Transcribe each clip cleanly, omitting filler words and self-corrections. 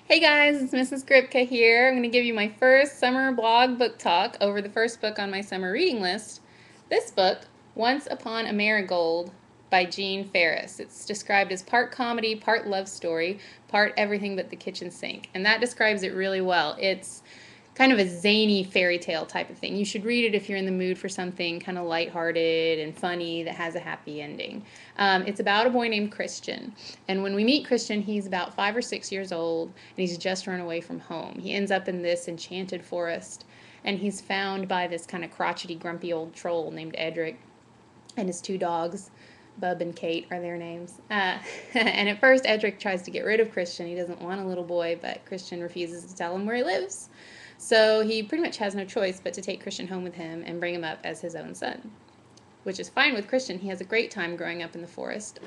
Hey guys, it's Mrs. Gripka here. I'm going to give you my first summer blog book talk over the first book on my summer reading list. This book, Once Upon a Marigold by Jean Ferris. It's described as part comedy, part love story, part everything but the kitchen sink. And that describes it really well. It's kind of a zany fairy tale type of thing. You should read it if you're in the mood for something kind of lighthearted and funny that has a happy ending. It's about a boy named Christian. And when we meet Christian, he's about 5 or 6 years old and he's just run away from home. He ends up in this enchanted forest and he's found by this kind of crotchety, grumpy old troll named Edric and his two dogs. Bub and Kate are their names. And at first, Edric tries to get rid of Christian. He doesn't want a little boy, but Christian refuses to tell him where he lives. So he pretty much has no choice but to take Christian home with him and bring him up as his own son, which is fine with Christian. He has a great time growing up in the forest.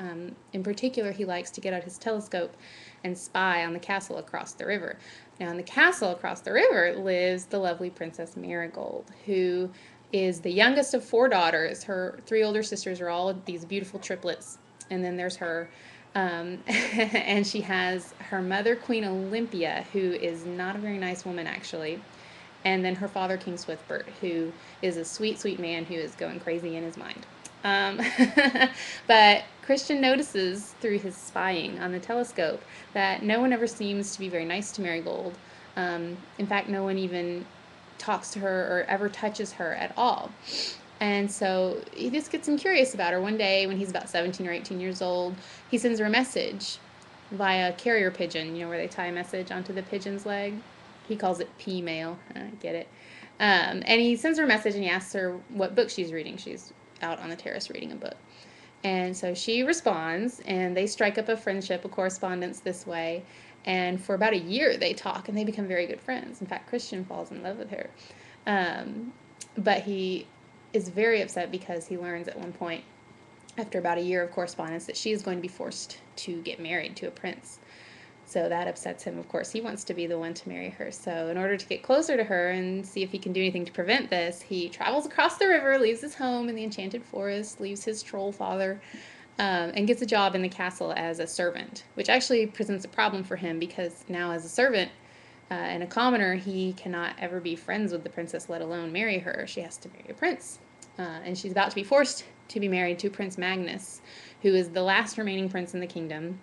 In particular, he likes to get out his telescope and spy on the castle across the river. Now, in the castle across the river lives the lovely Princess Marigold, who is the youngest of four daughters. Her three older sisters are all these beautiful triplets, and then there's her. And she has her mother, Queen Olympia, who is not a very nice woman, actually. And then her father, King Swithbert, who is a sweet, sweet man who is going crazy in his mind. Um, but Christian notices through his spying on the telescope that no one ever seems to be very nice to Marigold. In fact, no one even talks to her or ever touches her at all. And so he just gets him curious about her. One day, when he's about 17 or 18 years old, he sends her a message via carrier pigeon, where they tie a message onto the pigeon's leg. He calls it P-mail. I get it. And he sends her a message and he asks her what book she's reading. She's out on the terrace reading a book. And so she responds, and they strike up a friendship, a correspondence this way. And for about a year, they talk, and they become very good friends. In fact, Christian falls in love with her. But he is very upset because he learns at one point, after about a year of correspondence, that she is going to be forced to get married to a prince. So that upsets him, of course. He wants to be the one to marry her. So in order to get closer to her and see if he can do anything to prevent this, he travels across the river, leaves his home in the enchanted forest, leaves his troll father, and gets a job in the castle as a servant, which actually presents a problem for him because now as a servant and a commoner, he cannot ever be friends with the princess, let alone marry her. She has to marry a prince. And she's about to be forced to be married to Prince Magnus, who is the last remaining prince in the kingdom.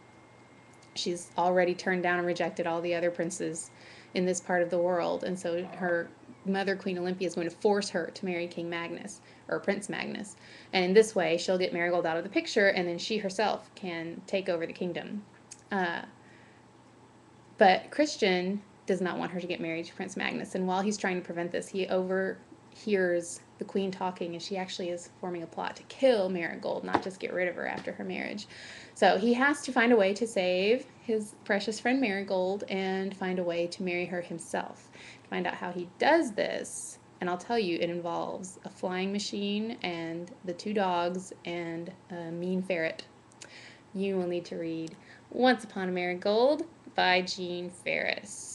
She's already turned down and rejected all the other princes in this part of the world, and so her mother, Queen Olympia, is going to force her to marry King Magnus, or Prince Magnus. And in this way, she'll get Marigold out of the picture, and then she herself can take over the kingdom. But Christian does not want her to get married to Prince Magnus, and while he's trying to prevent this, he overhears the queen talking, and she actually is forming a plot to kill Marigold, not just get rid of her after her marriage. So he has to find a way to save his precious friend Marigold and find a way to marry her himself. To find out how he does this, and I'll tell you, it involves a flying machine and the two dogs and a mean ferret. You will need to read Once Upon a Marigold by Jean Ferris.